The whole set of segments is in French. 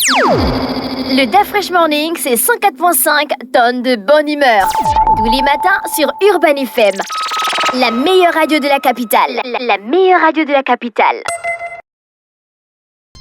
Le DAF Fresh Morning, c'est 104.5 tonnes de bonne humeur. Tous les matins sur Urban FM. La meilleure radio de la capitale. La meilleure radio de la capitale.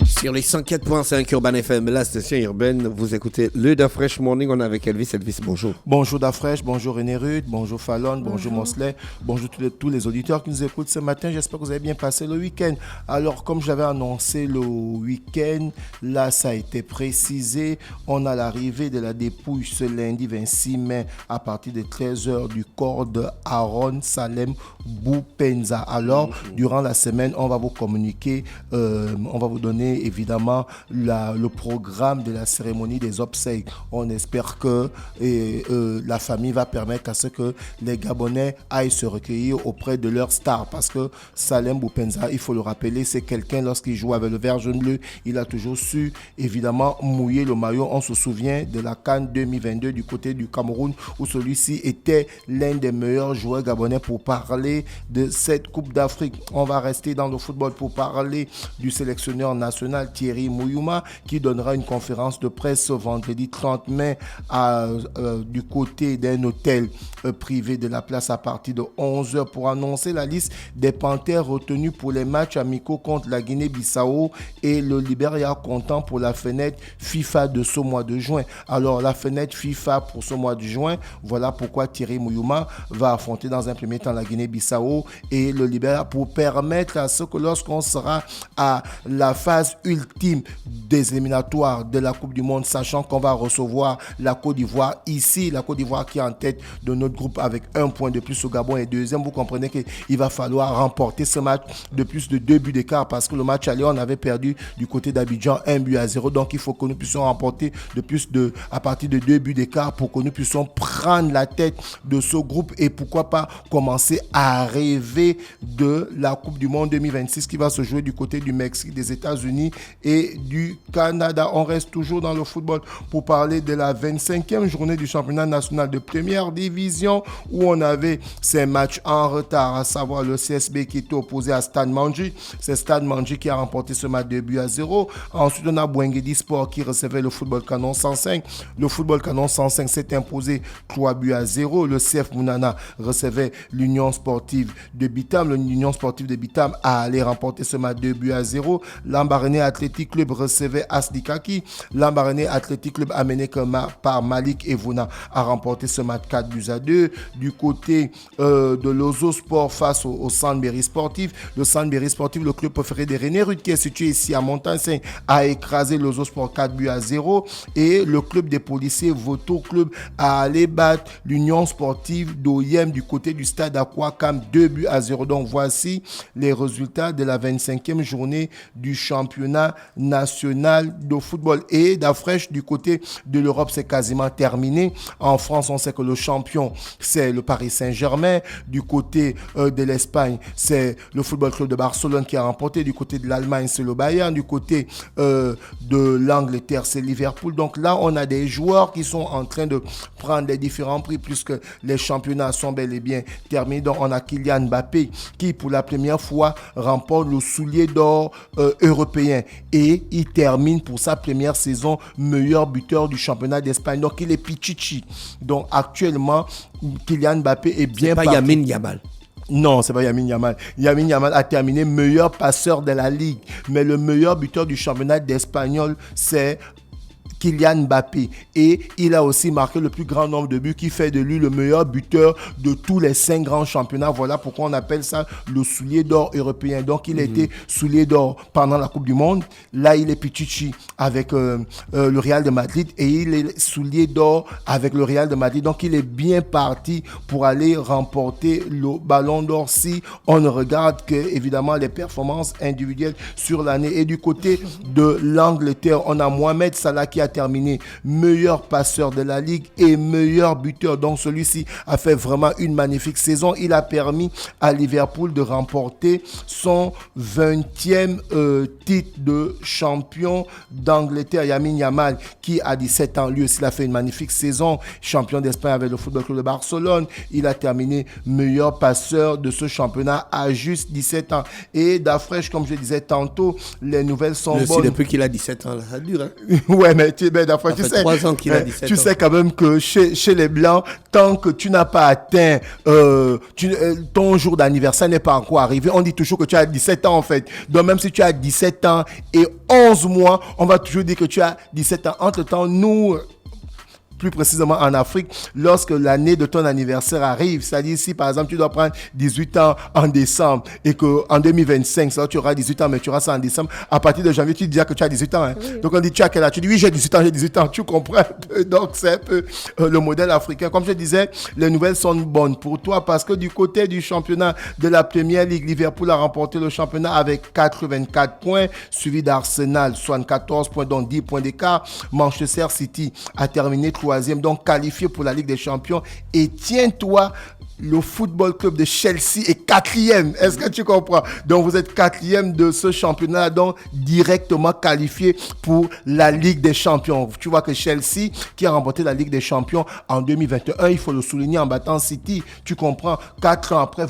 Sur les 104.5 Urban FM, la station urbaine, vous écoutez le DAF Fresh Morning. On est avec Elvis. Elvis, bonjour. Bonjour DAF Fresh, bonjour René Rude, bonjour Fallon, bonjour Mosley, bonjour tous les auditeurs qui nous écoutent ce matin. J'espère que vous avez bien passé le week-end. Alors, comme j'avais annoncé le week-end, là, ça a été précisé. On a l'arrivée de la dépouille ce lundi 26 mai à partir de 13h du corps de Aaron Salem Boupenza. Alors, durant la semaine, on va vous communiquer, on va vous donner évidemment le programme de la cérémonie des obsèques. On espère que la famille va permettre à ce que les Gabonais aillent se recueillir auprès de leur star, parce que Salem Boupenza, il faut le rappeler, c'est quelqu'un, lorsqu'il joue avec le vert jaune bleu, il a toujours su évidemment mouiller le maillot. On se souvient de la CAN 2022 du côté du Cameroun, où celui-ci était l'un des meilleurs joueurs gabonais pour parler de cette Coupe d'Afrique. On va rester dans le football pour parler du sélectionneur national Thierry Mouyouma, qui donnera une conférence de presse vendredi 30 mai du côté d'un hôtel privé de la place à partir de 11h pour annoncer la liste des Panthères retenus pour les matchs amicaux contre la Guinée-Bissau et le Libéria, comptant pour la fenêtre FIFA de ce mois de juin. Alors, la fenêtre FIFA pour ce mois de juin, voilà pourquoi Thierry Mouyouma va affronter dans un premier temps la Guinée-Bissau et le Libéria, pour permettre à ce que lorsqu'on sera à la phase ultime des éliminatoires de la Coupe du Monde, sachant qu'on va recevoir la Côte d'Ivoire ici, la Côte d'Ivoire qui est en tête de notre groupe avec 1 point de plus, au Gabon est deuxième. Vous comprenez qu'il va falloir remporter ce match de plus de 2 buts d'écart, parce que le match aller, on avait perdu du côté d'Abidjan 1-0. Donc il faut que nous puissions remporter à partir de 2 buts d'écart pour que nous puissions prendre la tête de ce groupe et pourquoi pas commencer à rêver de la Coupe du Monde 2026 qui va se jouer du côté du Mexique, des États-Unis et du Canada. On reste toujours dans le football pour parler de la 25e journée du championnat national de première division, où on avait ces matchs en retard, à savoir le CSB qui était opposé à Stade Mandji. C'est Stade Mandji qui a remporté ce match 2-0. Ensuite, on a Bouengedi Sport qui recevait le Football Canon 105. Le Football Canon 105 s'est imposé 3-0. Le CF Mounana recevait l'Union Sportive de Bitam. L'Union Sportive de Bitam a allé remporter ce match 2-0. Lambaréné Athletic Club recevait Asnikaki. Lambaréné Athletic Club, amené par Malik Evuna, a remporté ce match 4-2. Du côté de l'Ozo Sport face au Sandberry Sportif, le Sandberry Sportif, le club préféré de René Rude, qui est situé ici à Montagne-Saint, a écrasé l'Ozo Sport 4-0. Et le club des policiers Voto Club a allé battre l'Union Sportive d'Oyem du côté du stade Aquacam 2-0. Donc voici les résultats de la 25e journée du championnat national de football. Et d'Afresh, du côté de l'Europe, c'est quasiment terminé. En France, on sait que le champion, c'est le Paris Saint-Germain. Du côté de l'Espagne, c'est le Football Club de Barcelone qui a remporté. Du côté de l'Allemagne, c'est le Bayern. Du côté de l'Angleterre, c'est Liverpool. Donc là, on a des joueurs qui sont en train de prendre les différents prix, puisque les championnats sont bel et bien terminés. Donc on a Kylian Mbappé qui, pour la première fois, remporte le soulier d'or européen, et il termine pour sa première saison meilleur buteur du championnat d'Espagne. Donc il est Pichichi. Donc actuellement, Kylian Mbappé est bien parti. C'est pas Lamine Yamal. Non, c'est pas Lamine Yamal. Lamine Yamal a terminé meilleur passeur de la ligue, mais le meilleur buteur du championnat d'Espagnol, c'est Kylian Mbappé, et il a aussi marqué le plus grand nombre de buts, qui fait de lui le meilleur buteur de tous les 5 grands championnats. Voilà pourquoi on appelle ça le soulier d'or européen. Donc il a été soulier d'or pendant la Coupe du Monde. Là il est Pichichi avec le Real de Madrid, et il est soulier d'or avec le Real de Madrid. Donc il est bien parti pour aller remporter le ballon d'or, si on ne regarde que évidemment les performances individuelles sur l'année. Et du côté de l'Angleterre, on a Mohamed Salah qui a terminé meilleur passeur de la Ligue et meilleur buteur. Donc celui-ci a fait vraiment une magnifique saison. Il a permis à Liverpool de remporter son 20e titre de champion d'Angleterre. Lamine Yamal, qui a 17 ans, lui aussi, il a fait une magnifique saison. Champion d'Espagne avec le Football Club de Barcelone. Il a terminé meilleur passeur de ce championnat à juste 17 ans. Et Dafresh, comme je disais tantôt, les nouvelles sont bonnes. Depuis qu'il a 17 ans, là, ça dure. Hein? Ouais, mais Dafresh, tu sais. 3 ans qu'il a 17 ans. Tu sais quand même que chez les Blancs, tant que tu n'as pas atteint ton jour d'anniversaire n'est pas encore arrivé, on dit toujours que tu as 17 ans en fait. Donc même si tu as 17 ans et 11 mois, on va toujours dire que tu as 17 ans. Entre-temps, nous, plus précisément en Afrique, lorsque l'année de ton anniversaire arrive, c'est-à-dire si par exemple tu dois prendre 18 ans en décembre et qu'en 2025, ça, tu auras 18 ans, mais tu auras ça en décembre, à partir de janvier, tu dis que tu as 18 ans. Hein. Oui. Donc on dit, tu as quel âge? Tu dis, oui, j'ai 18 ans, tu comprends un peu. Donc c'est un peu le modèle africain. Comme je disais, les nouvelles sont bonnes pour toi parce que du côté du championnat de la Premier League, Liverpool a remporté le championnat avec 84 points, suivi d'Arsenal, 74 points, dont 10 points d'écart. Manchester City a terminé troisième, donc qualifié pour la Ligue des Champions. Et tiens-toi, le Football Club de Chelsea est 4e. Est-ce que tu comprends? Donc vous êtes 4e de ce championnat, donc directement qualifié pour la Ligue des Champions. Tu vois que Chelsea, qui a remporté la Ligue des Champions en 2021, il faut le souligner, en battant City, tu comprends, 4 ans après,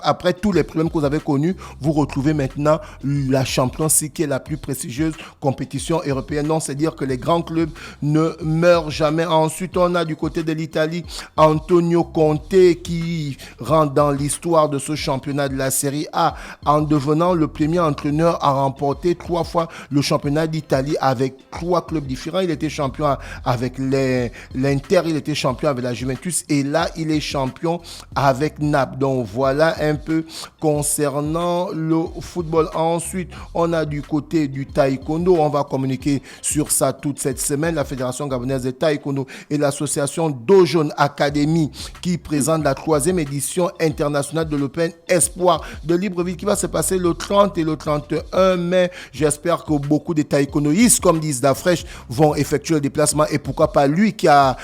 après tous les problèmes que vous avez connus, vous retrouvez maintenant la Champions League, qui est la plus prestigieuse compétition européenne. Non, c'est-à-dire que les grands clubs ne meurent jamais. Ensuite, on a du côté de l'Italie, Antonio Conte, qui rentre dans l'histoire de ce championnat de la Série A en devenant le premier entraîneur à remporter 3 fois le championnat d'Italie avec 3 clubs différents. Il était champion avec l'Inter, il était champion avec la Juventus et là, il est champion avec Naples. Donc voilà un peu concernant le football. Ensuite, on a du côté du taekwondo. On va communiquer sur ça toute cette semaine. La Fédération gabonaise de taekwondo et l'association Dojon Academy qui présente la 3e édition internationale de l'Open Espoir de Libreville qui va se passer le 30 et le 31 mai. J'espère que beaucoup de taekwondoïstes, comme disent Dafresh, vont effectuer le déplacement et pourquoi pas lui qui a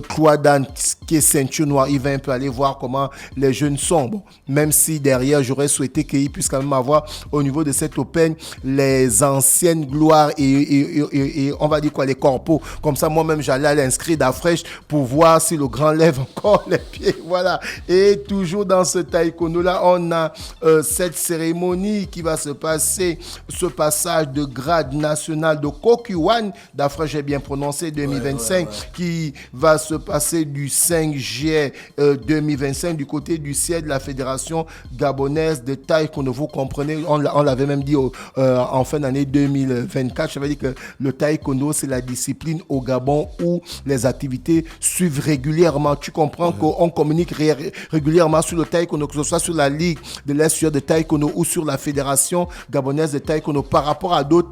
3 dan, qui est ceinture noire, il va un peu aller voir comment les jeunes sont. Bon, même si derrière, j'aurais souhaité qu'il puisse quand même avoir au niveau de cette Open les anciennes gloires et on va dire quoi, les corpos. Comme ça, moi-même, j'allais l'inscrire Dafresh pour voir si le grand lève encore les pieds. Voilà. Et toujours dans ce taekwondo-là, on a cette cérémonie qui va se passer, ce passage de grade national de Kokuwan, Dafresh, j'ai bien prononcé, 2025, qui va se passer du 5 juillet 2025 du côté du siège de la Fédération gabonaise de taekwondo. Vous comprenez, on l'avait même dit en fin d'année 2024, je vais dire que le taekwondo, c'est la discipline au Gabon où les activités suivent régulièrement. Tu comprends qu'on communique régulièrement sur le taekwondo, que ce soit sur la Ligue de l'Est de taekwondo ou sur la Fédération gabonaise de taekwondo par rapport à d'autres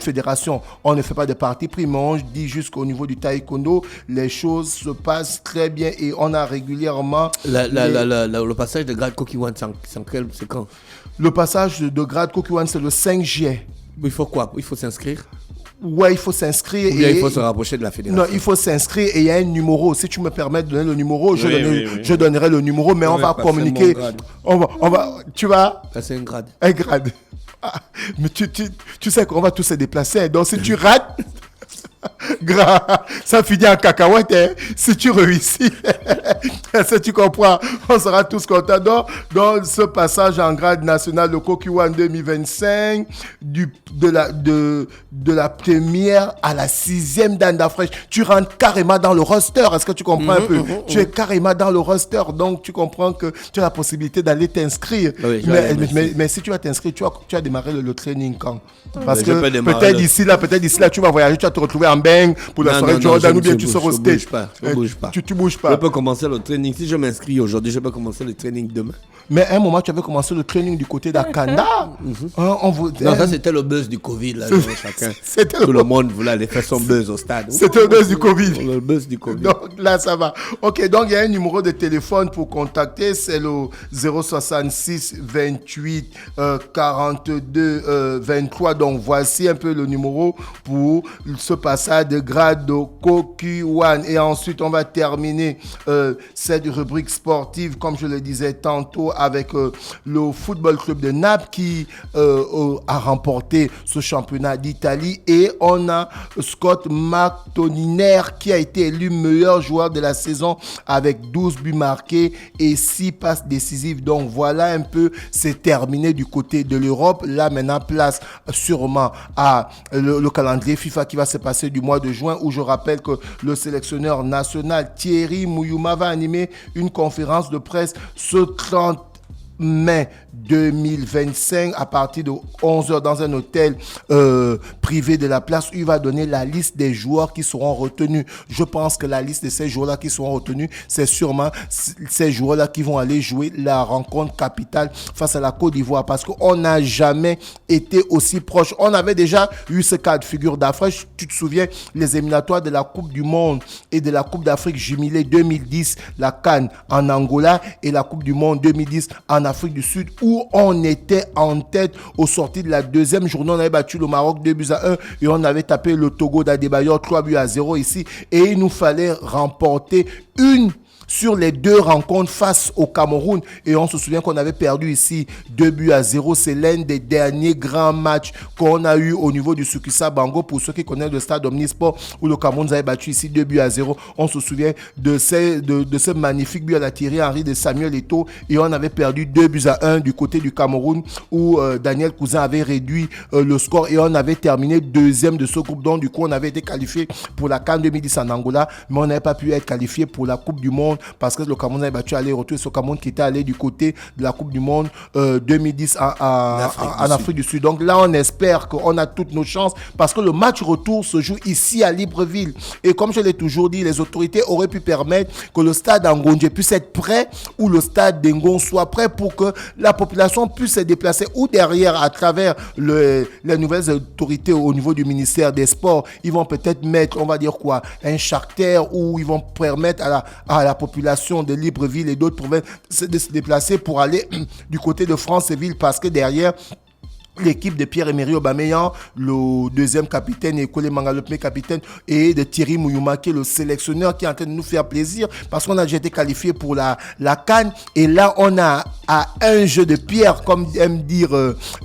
fédérations. On ne fait pas de parti pris, mais on dit juste qu'au niveau du taekwondo, les choses se passent très bien et on a régulièrement... Le passage de grade Kokiwan, c'est quand? Le passage de grade Kokiwan, c'est le 5 juillet. Il faut quoi? Il faut s'inscrire? Ouais, il faut s'inscrire. Ou bien il faut se rapprocher de la fédération. Non, il faut s'inscrire et il y a un numéro. Si tu me permets de donner le numouro, je donnerai le numéro, mais on va communiquer. On va, tu vas. C'est un grade. Un grade. Ah, mais tu sais qu'on va tous se déplacer. Donc si tu rates, ça finit en cacahuète, hein. Si tu réussis, si tu comprends, on sera tous contents. Donc, dans ce passage en grade national de Kokuwan 2025, de la première à la 6e dan Dafresh, tu rentres carrément dans le roster. Est-ce que tu comprends un peu? Tu es carrément dans le roster, donc tu comprends que tu as la possibilité d'aller t'inscrire. Oui, mais si tu vas t'inscrire, tu as démarré le training quand? Parce que peut-être d'ici là, tu vas voyager, tu vas te retrouver en Beng, 5 pour la soirée Jordan ou bien tu sors au stage? Je bouge pas. Tu bouges pas. Je peux commencer le training. Si je m'inscris aujourd'hui, je peux commencer le training demain. Mais à un moment, tu avais commencé le training du côté d'Akanda. Non, ça c'était le buzz du Covid. Là, chacun. Tout le monde voulait aller faire son buzz au stade. C'était le buzz du Covid. Le buzz du Covid. Donc là, ça va. Ok, donc il y a un numéro de téléphone pour contacter. C'est le 066 28 42 23. Donc voici un peu le numéro pour ce passage de grade de Kokuwan. Et ensuite, on va terminer cette rubrique sportive, comme je le disais tantôt, avec le Football Club de Naples qui a remporté ce championnat d'Italie. Et on a Scott McTominay qui a été élu meilleur joueur de la saison avec 12 buts marqués et 6 passes décisives. Donc voilà un peu, c'est terminé du côté de l'Europe. Là maintenant, place sûrement à le calendrier FIFA qui va se passer du mois de juin, où je rappelle que le sélectionneur national Thierry Mouyouma va animer une conférence de presse ce 30 mai 2025 à partir de 11h dans un hôtel privé de la place où il va donner la liste des joueurs qui seront retenus. Je pense que la liste de ces joueurs-là qui seront retenus, c'est sûrement ces joueurs-là qui vont aller jouer la rencontre capitale face à la Côte d'Ivoire, parce qu'on n'a jamais été aussi proche. On avait déjà eu ce cas de figure d'Afrique. Tu te souviens, les éliminatoires de la Coupe du Monde et de la Coupe d'Afrique jumelée 2010, la CAN en Angola, et la Coupe du Monde 2010 en Afrique du Sud, où on était en tête au sorti de la deuxième journée. On avait battu le Maroc 2-1 et on avait tapé le Togo d'Adebayor 3-0 ici. Et il nous fallait remporter une sur les deux rencontres face au Cameroun. Et on se souvient qu'on avait perdu ici 2-0. C'est l'un des derniers grands matchs qu'on a eu au niveau du Sukisa Bango. Pour ceux qui connaissent le stade Omnisport, où le Cameroun nous avait battu ici 2-0. On se souvient de ce magnifique but à la Thierry Henry de Samuel Eto'o. Et on avait perdu 2-1 du côté du Cameroun, où Daniel Cousin avait réduit le score. Et on avait terminé deuxième de ce groupe. Donc du coup, on avait été qualifié pour la CAN 2010 en Angola. Mais on n'avait pas pu être qualifié pour la Coupe du Monde, parce que le Cameroun avait battu aller-retour. Ce Cameroun qui était allé du côté de la Coupe du Monde 2010 en Afrique du Sud. Donc là, on espère qu'on a toutes nos chances, parce que le match retour se joue ici à Libreville. Et comme je l'ai toujours dit, les autorités auraient pu permettre que le stade Ngonje puisse être prêt, ou le stade d'Engon soit prêt, pour que la population puisse se déplacer, ou derrière, à travers les nouvelles autorités au niveau du ministère des Sports, ils vont peut-être mettre, on va dire quoi, un charter, où ils vont permettre à la population de Libreville et d'autres provinces de se déplacer pour aller du côté de Franceville, parce que derrière, l'équipe de Pierre-Emerick Aubameyang, le deuxième capitaine, et Kole Manga, le premier capitaine, et de Thierry Mouyouma, qui est le sélectionneur, qui est en train de nous faire plaisir, parce qu'on a déjà été qualifié pour la CAN. Et là, on a à un jeu de pierre, comme aime dire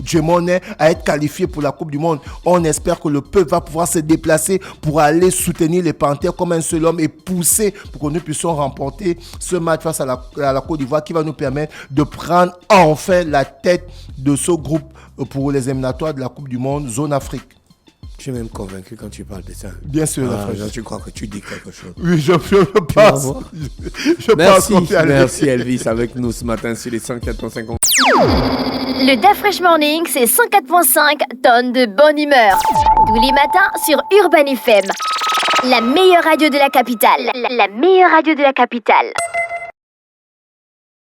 Djemonet, à être qualifié pour la Coupe du Monde. On espère que le peuple va pouvoir se déplacer pour aller soutenir les Panthères comme un seul homme et pousser pour que nous puissions remporter ce match face à la Côte d'Ivoire, qui va nous permettre de prendre enfin la tête de ce groupe pour les éliminatoires de la Coupe du Monde zone Afrique. Je suis même convaincu quand tu parles de ça. Bien sûr, je crois que tu dis quelque chose. Oui, je pense. Merci Elvis avec nous ce matin sur les 104.5. Le DAF Fresh Morning, c'est 104.5 tonnes de bonne humeur. Tous les matins sur Urban FM. La meilleure radio de la capitale. La meilleure radio de la capitale.